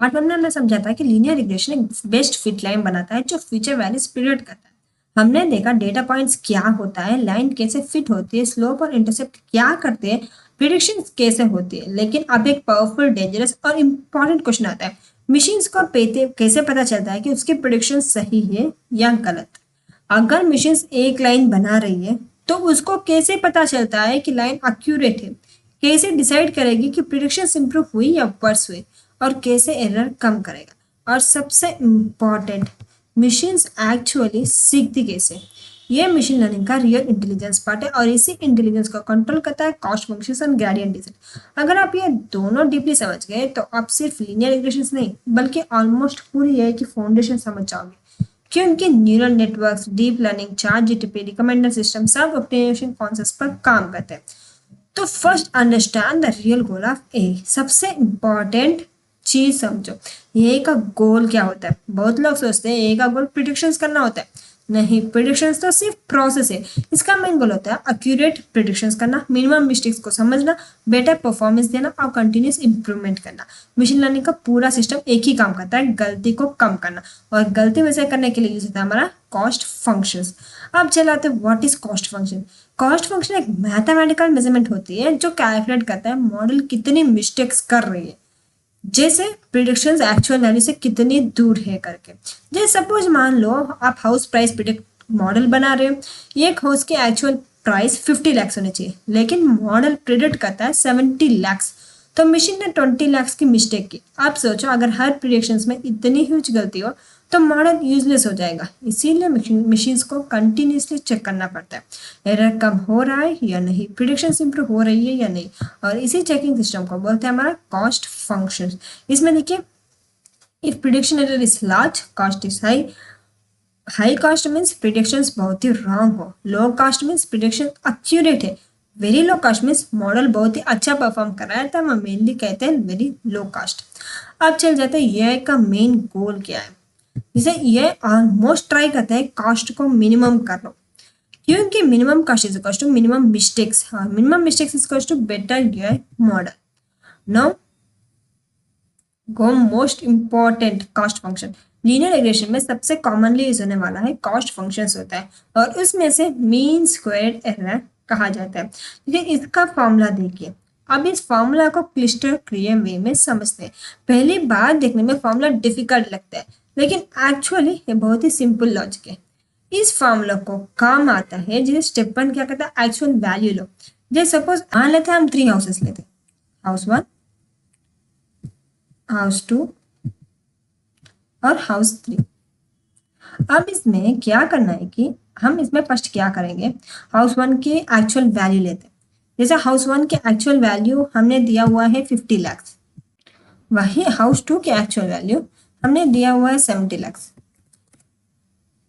Part 1 में हमने समझा था कि लीनियर रिग्रेशन एक बेस्ट फिट लाइन बनाता है जो फ्यूचर वैल्यूज प्रिडिक्ट करता है। हमने देखा डेटा पॉइंट्स क्या होता है, लाइन कैसे फिट होती है, स्लोप और इंटरसेप्ट क्या करते हैं, प्रिडिक्शन कैसे होती है। लेकिन अब एक पावरफुल, डेंजरस और इम्पोर्टेंट क्वेश्चन आता है, मशीन्स को कैसे पता चलता है कि उसकी प्रिडिक्शन सही है या गलत। अगर मशीन एक लाइन बना रही है तो उसको कैसे पता चलता है कि लाइन एक्यूरेट है, कैसे डिसाइड करेगी कि प्रिडिक्शन इंप्रूव हुई या वर्स हुई, और कैसे एरर कम करेगा। और सबसे इम्पॉर्टेंट, मशीन्स एक्चुअली सीखती कैसे। ये मशीन लर्निंग का रियल इंटेलिजेंस पार्ट है और इसी इंटेलिजेंस को कंट्रोल करता है cost functions and gradient descent. अगर आप ये दोनों डीपली समझ गए तो आप सिर्फ लीनियर रिग्रेशंस नहीं बल्कि ऑलमोस्ट पूरी है कि फाउंडेशन समझ जाओगे, क्योंकि न्यूरल नेटवर्क्स, डीप लर्निंग, चार्ट जीटीपी, रिकमेंडर सिस्टम सब ऑप्टिमाइजेशन कॉन्सेप्ट्स पर काम करते हैं। तो first understand the real goal of a. सबसे इम्पॉर्टेंट चीज समझो, ए का गोल क्या होता है। बहुत लोग सोचते हैं ए का गोल प्रिडिक्शंस करना होता है। नहीं, प्रिडिक्शंस तो सिर्फ प्रोसेस है। इसका मेन गोल होता है एक्यूरेट प्रिडिक्शंस करना, मिनिमम मिस्टेक्स को समझना, बेटर परफॉर्मेंस देना और कंटिन्यूस इंप्रूवमेंट करना। मशीन लर्निंग का पूरा सिस्टम एक ही काम करता है, गलती को कम करना, और गलती वैसे करने के लिए यूज होता है हमारा कॉस्ट फंक्शंस। अब चलाते what is cost function. Cost function एक मैथमेटिकल मेजरमेंट होती है जो कैलकुलेट करता है मॉडल कितनी मिस्टेक्स कर रही है, जैसे प्रिडिक्शंस एक्चुअल वैल्यू से कितनी दूर है करके। जैसे सपोज मान लो आप हाउस प्राइस प्रिडिक्ट मॉडल बना रहे हो, एक हाउस की एक्चुअल प्राइस 50 लाख होनी चाहिए लेकिन मॉडल प्रिडिक्ट करता है 70 लाख, तो मशीन ने 20 लाख की मिस्टेक की। आप सोचो अगर हर प्रिडिक्शंस में इतनी ह्यूज गलती हो तो मॉडल यूजलेस हो जाएगा। इसीलिए मशीन्स को कंटिन्यूसली चेक करना पड़ता है एरर कम हो रहा है या नहीं, प्रिडिक्शंस इंप्रूव हो रही है या नहीं, और इसी चेकिंग सिस्टम को बोलते हैं हमारा कॉस्ट फंक्शन। इसमें देखिए, if prediction error is large, cost is high. High cost means predictions बहुत ही रॉन्ग हो, low cost means prediction accurate है, very low cost means model बहुत ही अच्छा परफॉर्म कर रहा है, तो हम मेनली कहते हैं वेरी लो कॉस्ट। अब चल जाते हैं ये का मेन गोल क्या है। जैसे ये ऑलमोस्ट ट्राई करता है कॉस्ट को मिनिमम कर लो, क्योंकि minimum cost is equal to minimum mistakes, minimum mistakes is equal to better your model. Now go most important cost function. Linear regression में सबसे कॉमनली यूज होने वाला है कॉस्ट फंक्शंस होता है, और उसमें से मीन स्क्वायर्ड एरर कहा जाता है। देखिए इसका फॉर्मूला देखिए। अब इस फॉर्मूला को क्लिस्टर क्लियर वे में समझते हैं। पहली बार देखने में फॉर्मूला डिफिकल्ट लगता है लेकिन एक्चुअली ये बहुत ही सिंपल लॉजिक है। इस फॉर्मूला को काम आता है जैसे स्टेप 1 क्या करता है, एक्चुअल वैल्यू लो। जैसे सपोज मान लेते हैं हम 3 हाउसेस लेते हैं, हाउस 1, हाउस 2 और हाउस 3। अब इसमें क्या करना है कि हम इसमें फर्स्ट क्या करेंगे, हाउस 1 की एक्चुअल वैल्यू लेते हैं। जैसे हाउस 1 के एक्चुअल वैल्यू हमने दिया हुआ है 50 लाख, वही हाउस 2 की एक्चुअल वैल्यू हमने दिया हुआ है 70 लाख,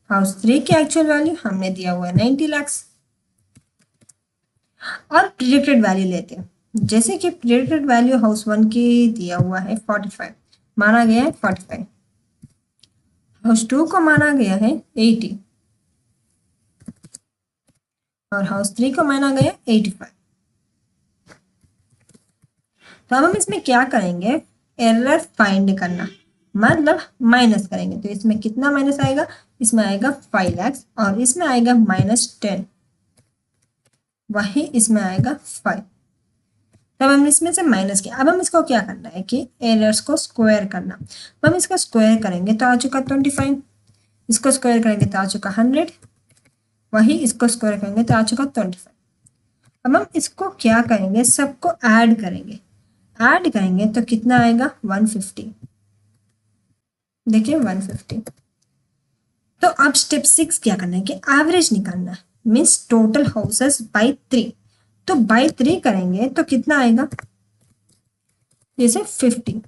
हाउस 3 की एक्चुअल वैल्यू हमने दिया हुआ है 90 लाख, और प्रिडिक्टेड वैल्यू लेते हैं। जैसे कि प्रिडिक्टेड वैल्यू हाउस 1 की दिया हुआ है 45, माना गया है 45, हाउस 2 को माना गया है 80 और हाउस 3 को माना गया 85। तो अब हम इसमें क्या करेंगे, एरर फाइंड करना, मतलब माइनस करेंगे। तो इसमें कितना माइनस आएगा, इसमें आएगा 5 लाख और इसमें आएगा -10, वही इसमें आएगा 5। तब हम इसमें से माइनस किया। अब हम इसको क्या करना है कि एरर्स को स्क्वायर करना। तो हम इसको स्क्वायर करेंगे तो आ चुका 25, इसको स्क्वायर करेंगे तो आ चुका 100, वही इसको स्क्वायर करेंगे तो आ चुका 25। अब हम इसको क्या करेंगे, सबको ऐड करेंगे। ऐड करेंगे तो कितना आएगा 150, देखिए 150। तो अब स्टेप 6 क्या करना है कि एवरेज निकालना है, मीन्स टोटल हाउसेस बाय 3। तो बाय 3 करेंगे तो कितना आएगा, जैसे 50।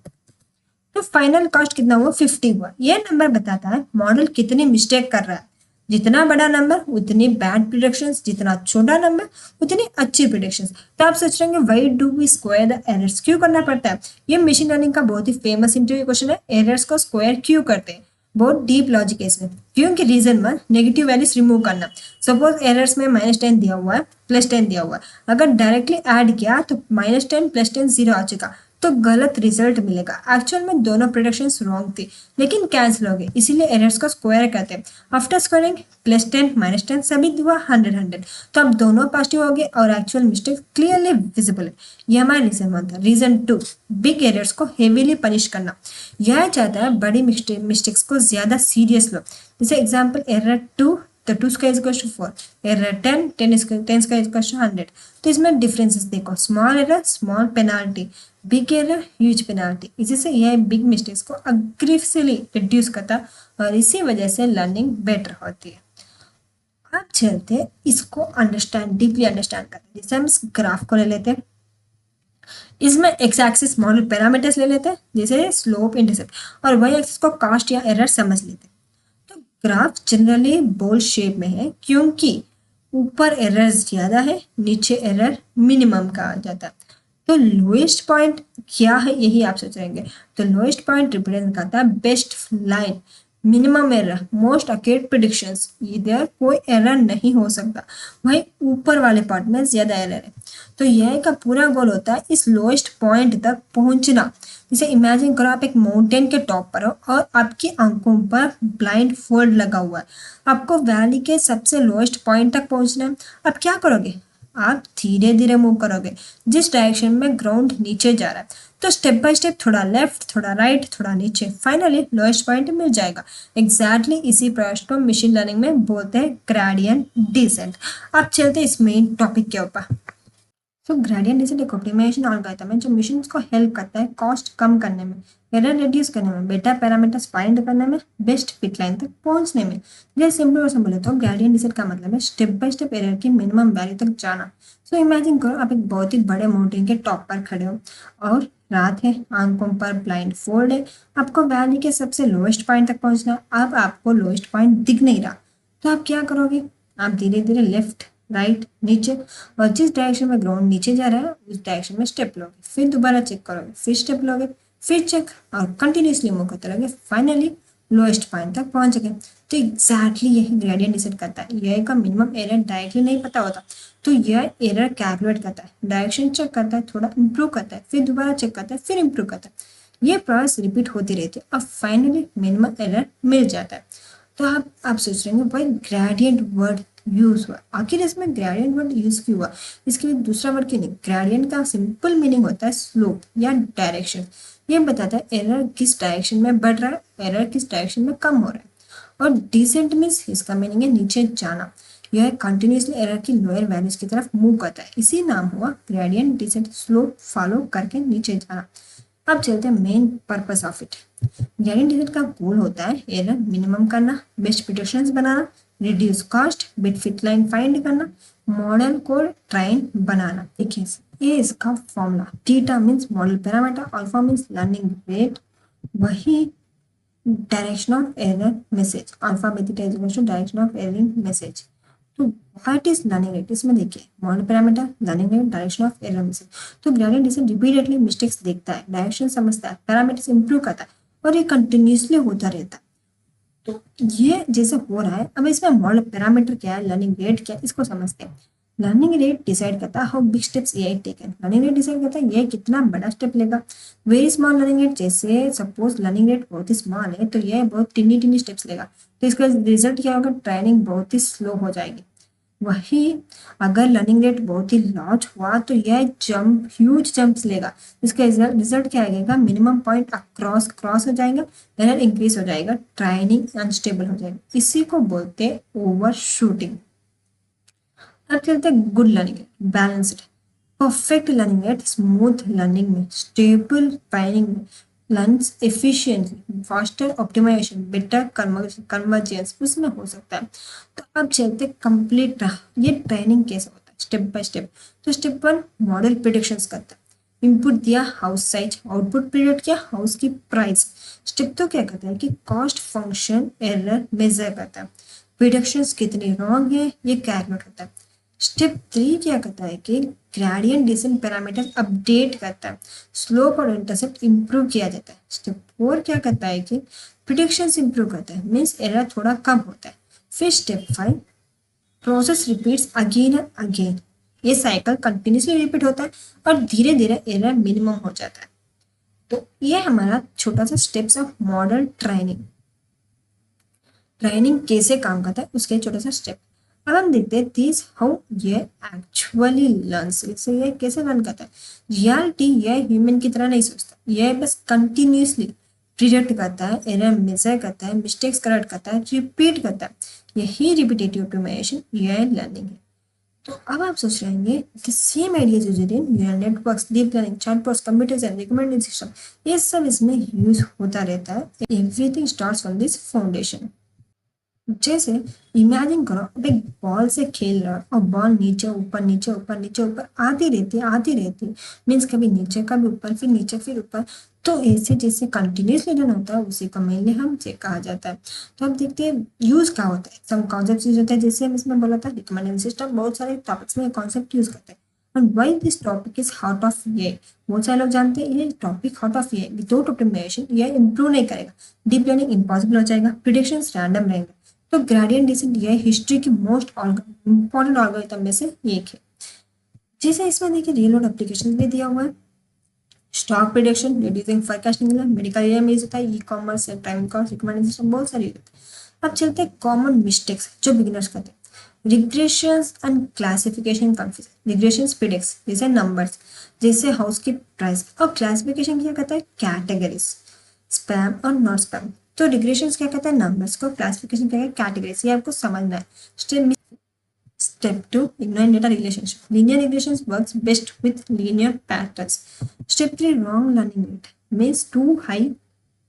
तो फाइनल कॉस्ट कितना हुआ, 50 हुआ। ये नंबर बताता है मॉडल कितनी मिस्टेक कर रहा है। जितना बड़ा नंबर उतनी बैड प्रिडिक्शंस, जितना छोटा नंबर उतनी अच्छी प्रिडिक्शंस। तो आप सोच रहे होंगे why do we square the errors, क्यों करना पड़ता है। ये मशीन लर्निंग का बहुत ही फेमस इंटरव्यू क्वेश्चन है, एरर्स को स्क्वायर क्यों करते हैं। बहुत डीप लॉजिक है इसमें। क्योंकि रीजन 1, नेगेटिव वैल्यूज रिमूव करना। सपोज एरर्स में -10 दिया हुआ है, +10 दिया हुआ है, अगर डायरेक्टली ऐड किया तो -10 + 10 0 आ चुका, तो गलत रिजल्ट मिलेगा। एक्चुअल में दोनों प्रेडिक्शंस रॉन्ग थी लेकिन कैंसिल हो गए, इसीलिए एरर्स को स्क्वायर करते हैं। आफ्टर स्क्वायरिंग +10 -10 सभी हुआ 100 तो अब दोनों पॉजिटिव हो गए और एक्चुअल मिस्टेक क्लियरली विजिबल है। यह हमारा रीजन 1 था। रीजन 2, बिग एरर्स को हेवीली पनिश करना। यह चाहता है बड़ी मिस्टेक्स को ज्यादा सीरियस लो। जैसे एग्जाम्पल एरर 2 तो 2 square is equal to 4, error 10 10 square is equal to 100। तो इसमें डिफरेंसेस देखो, small error small penalty, big error huge penalty. इसी से यह बिग मिस्टेक्स को अग्रेसिवली रिड्यूस करता और इसी वजह से लर्निंग बेटर होती है। अब चलते हैं इसको डीपली अंडरस्टैंड करते हैं। जैसे हम इस ग्राफ को ले लेते हैं, इसमें एक्स एक्सिस मॉडल पैरामीटर्स ले लेते हैं जैसे स्लोप इंटरसेप्ट और वाई एक्सिस को कॉस्ट या एरर समझ लेते हैं। तो ग्राफ जनरली बोल शेप में है क्योंकि ऊपर एरर ज्यादा है, नीचे एरर मिनिमम का आ जाता है। तो लोएस्ट पॉइंट क्या है यही आप सोचेंगे। तो लोएस्ट पॉइंट रिप्रेजेंट करता है best line, minimum error, most accurate predictions. इधर कोई एरर नहीं हो सकता, वही ऊपर वाले पार्ट में ज्यादा एरर है। तो यह का पूरा गोल होता है इस लोएस्ट पॉइंट तक पहुंचना। जैसे इमेजिन करो आप एक माउंटेन के टॉप पर हो और आपकी आंखों पर ब्लाइंड फोल्ड लगा हुआ है। आपको वैली के सबसे लोएस्ट पॉइंट तक पहुंचना है। अब क्या करोगे, आप धीरे धीरे मूव करोगे जिस डायरेक्शन में ग्राउंड नीचे जा रहा है। तो स्टेप बाय स्टेप थोड़ा लेफ्ट थोड़ा राइट थोड़ा नीचे, फाइनली लोएस्ट पॉइंट मिल जाएगा। एग्जैक्टली इसी प्रोसेस को मशीन लर्निंग में बोलते हैं ग्रेडियंट डिसेंट। अब चलते हैं इस मेन टॉपिक के ऊपर। तो ग्रेडियंट डिसेंट एक ऑप्टिमाइजेशन एल्गोरिथम है जो मशीन को हेल्प करता है कॉस्ट कम करने में, एरर रिड्यूस करने में, बेटा पैरामीटर्स फाइंड करने में, बेस्ट फिट लाइन तक पहुंचने में। जैसे सिंपल और बोले तो ग्रेडियंट डिसेंट का मतलब है स्टेप बाय स्टेप एरर की मिनिमम वैल्यू तक जाना। सो इमेजिन करो आप एक बहुत ही बड़े माउंटेन के टॉप पर खड़े हो और रात है, आंखों पर ब्लाइंड फोल्ड है, आपको वैली के सबसे लोएस्ट पॉइंट तक पहुंचना। अब आपको लोएस्ट पॉइंट दिख नहीं रहा तो आप क्या करोगे, आप धीरे धीरे लेफ्ट राइट नीचे और जिस डायरेक्शन में ग्राउंड नीचे जा रहा है उस डायरेक्शन में स्टेप लोगे, फिर दोबारा चेक करोगे, फिर स्टेप लोगे, फिर चेक और कंटिन्यूसली मूव करते रहोगे, फाइनली लोएस्ट पॉइंट तक पहुंच गए। तो एग्जैक्टली यही ग्रेडियंट डिसाइड करता है। यह का मिनिमम एरर डायरेक्टली नहीं पता होता तो यह एरर कैलकुलेट करता है, डायरेक्शन चेक करता है, थोड़ा इंप्रूव करता है, फिर दोबारा चेक करता है, फिर इंप्रूव करता है। ये प्रोसेस रिपीट होती रहती है और फाइनली मिनिमम एरर मिल जाता है। तो आप सोच रहे हैं भाई ग्रेडियंट वर्ड यूज हुआ, आखिर इसमें ग्रेडियंट वर्ड यूज क्यों हुआ, इसके लिए दूसरा वर्ड क्यों नहीं। ग्रेडियंट का सिंपल मीनिंग होता है स्लोप या डायरेक्शन। ये बताता है एरर किस डायरेक्शन में बढ़ रहा है, एरर किस डायरेक्शन में कम हो रहा है। और डिसेंट मीन्स इसका मीनिंग है नीचे जाना। यह कंटिन्यूसली एरर की लोअर वैल्यूज की तरफ मूव करता है, इसी नाम हुआ ग्रेडियंट डिसेंट, स्लोप फॉलो करके नीचे जाना। अब चलते हैं main purpose of it. Gradient descent का गोल होता है एरर मिनिमम करना, बेस्ट प्रिडिक्शंस बनाना, reduce cost, best fit line find करना, मॉडल को ट्रेन बनाना। देखिए ये इसका formula, theta means model parameter, alpha means learning rate, वही direction of error message, alpha by theta is equal to direction of error message. तो what is learning rate, इसमें देखिए model parameter, learning rate, direction of error message. तो gradient descent repeatedly mistakes देखता है, direction समझता है, parameters improve करता है और ये कंटिन्यूसली होता रहता है। तो ये जैसे हो रहा है, अब इसमें मॉडल पैरामीटर क्या है, लर्निंग रेट क्या है, इसको समझते हैं। लर्निंग रेट डिसाइड करता है how big steps AI taken. Learning rate decide करता है ये कितना बड़ा स्टेप लेगा। वेरी स्मॉल लर्निंग रेट, जैसे सपोज लर्निंग रेट बहुत ही स्मॉल है तो ये बहुत टिनी टिनी स्टेप्स लेगा, तो इसका रिजल्ट क्या होगा, ट्रेनिंग बहुत ही स्लो हो जाएगी। वही अगर लर्निंग रेट बहुत ही लार्ज हुआ तो यह जंप ह्यूज जंप्स लेगा, इसका रिजल्ट क्या आएगा, मिनिमम पॉइंट क्रॉस हो जाएगा, एरर इंक्रीज हो जाएगा, ट्रेनिंग अनस्टेबल हो जाएगा। इसी को बोलते हैं ओवर शूटिंग। अब चलते हैं good learning rate, balanced, perfect learning rate, smooth learning में, स्टेबल ट्रेनिंग में, learns efficiently, faster optimization, better convergence उसमें हो सकता है। तो अब चलते कंप्लीट ये ट्रेनिंग कैसे होता है स्टेप बाय स्टेप। तो स्टेप 1 मॉडल प्रिडिक्शंस करता है, इनपुट दिया हाउस साइज, आउटपुट प्रिडिक्ट किया हाउस की प्राइस। स्टेप 2 क्या करता है कि कॉस्ट फंक्शन एरर मेजर करता है, प्रिडिक्शंस कितनी रॉन्ग है ये कैलकुलेट करता है। स्टेप 3 क्या करता है कि ग्रेडियंट डिसेंट पैरामीटर अपडेट करता है, स्लोप और इंटरसेप्ट इंप्रूव किया जाता है। स्टेप 4 क्या करता है कि प्रिडिक्शंस इंप्रूव करता है, मींस एरर थोड़ा कम होता है। फिर step 5 process repeats again and again, ये साइकिल कंटिन्यूसली रिपीट होता है और धीरे धीरे एरर मिनिमम हो जाता है। तो ये हमारा छोटा सा steps of model training. Training कैसे काम करता है उसके छोटा सा स्टेप। अब हम देखते हैं दिस हाउ ये एक्चुअली लर्न्स। इससे ये कैसे लर्न करता है। रियलिटी ये ह्यूमन की तरह नहीं सोचता, ये बस कंटिन्यूसली प्रिडिक्ट करता है, एरर मेजर करता है, मिस्टेक्स करेक्ट करता है, रिपीट करता है। यही रिपीटेटिव ऑटोमेशन ये लर्निंग है। तो अब आप सोच रहे होंगे कि same ideas use in neural networks, deep learning, chatbots, computers and recommendation system, ये सब इसमें यूज होता रहता है। Everything starts from this foundation. जैसे इमेजिन करो अब एक बॉल से खेल रहा है और बॉल नीचे ऊपर नीचे ऊपर नीचे ऊपर आती रहती है मीन्स कभी नीचे कभी ऊपर फिर नीचे फिर ऊपर। तो ऐसे जैसे कंटिन्यूसली रन होता है उसी को मेनली हम चेक कहा जाता है। तो अब देखते हैं यूज क्या होता है। सम कॉन्सेप्ट यूज होता है जैसे हम इसमें बोला था रिकमेंडेशन सिस्टम, बहुत सारे टॉपिक्स में कॉन्सेप्ट यूज करते हैं। And why this topic is hot of ये बहुत सारे लोग जानते हैं ये टॉपिक हॉट ऑफ ये विदाउट ऑटोमेशन ये इंप्रूव नहीं करेगा, डीप लर्निंग इम्पॉसिबल हो जाएगा, प्रिडिक्शंस रैंडम रहेंगे। तो ग्रेडियंट डिसेंट ये हिस्ट्री की मोस्ट इंपॉर्टेंट एल्गोरिथम में से एक है। जैसे इसमें देखिए रियल वर्ल्ड एप्लीकेशन भी दिया हुआ है। Stock prediction, reducing forecasting, medical area में यूज होता है, e commerce, time cost, recommendation system, बहुत सारे यूज होते हैं। अब चलते हैं कॉमन मिस्टेक्स जो बिगिनर्स करते हैं। Regressions and classification confusion. Regressions predicts जैसे नंबर्स, जैसे हाउस की प्राइस, और क्लासिफिकेशन क्या कहता है कैटेगरीज, स्पैम और नॉट स्पैम। तो रिग्रेशंस क्या कहता है नंबर्स को, क्लासिफिकेशन क्या है कैटेगरीज। ये आपको समझना है। Step 2 ignoring data relationship. Linear regressions works best with linear patterns. Step 3 wrong learning rate means too high,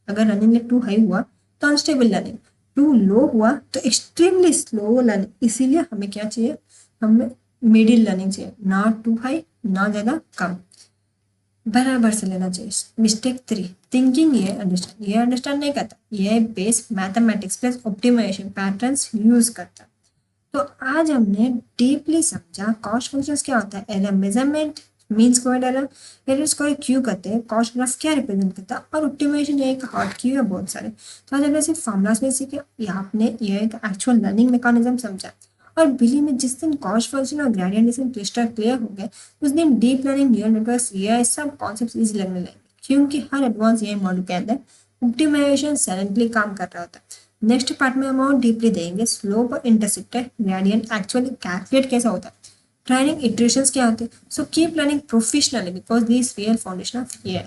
अगर रनिंग रेट टू हाई हुआ तो अनस्टेबल लर्निंग, टू लो हुआ तो एक्सट्रीमली स्लो लर्निंग। इसीलिए हमें क्या चाहिए, हमें मिडिल लर्निंग चाहिए, ना टू हाई ना ज़्यादा कम, बराबर से लेना चाहिए। मिस्टेक 3 थिंकिंग ये अंडरस्टैंड नहीं करता, ये base mathematics plus optimization patterns use करता। तो आज हमने डीपली समझा कॉस्ट फंक्शंस क्या होता है, error measurement, mean squared error, error square क्यों करते हैं, कॉस्ट ग्राफ क्या रिप्रेजेंट करता है, और ऑप्टिमाइजेशन एक हॉट क्यू है बहुत सारे। तो आज हमने सिर्फ फॉर्मुलास में सीखे, या आपने ये एक एक्चुअल लर्निंग मैकेनिज्म समझा। और बिलीव में जिस दिन कॉस्ट फंक्शन और ग्रेडियंट डिसेंट क्लिस्टर क्लियर हो गए उस दिन डीप लर्निंग, न्यूरल नेटवर्क्स, ये सब कॉन्सेप्ट इजी लगने लगेंगे, क्योंकि हर एडवांस ये मॉड्यूल के अंदर ऑप्टिमाइजेशन साइलेंटली काम कर रहा होता है। नेक्स्ट पार्ट में हम और डीपली देखेंगे स्लोप और इंटरसेप्टर ग्रेडियंट एक्चुअली कैलकुलेट कैसा होता है, ट्रेनिंग इटरेशंस क्या होते हैं। So keep learning professionally because this real foundation of AI.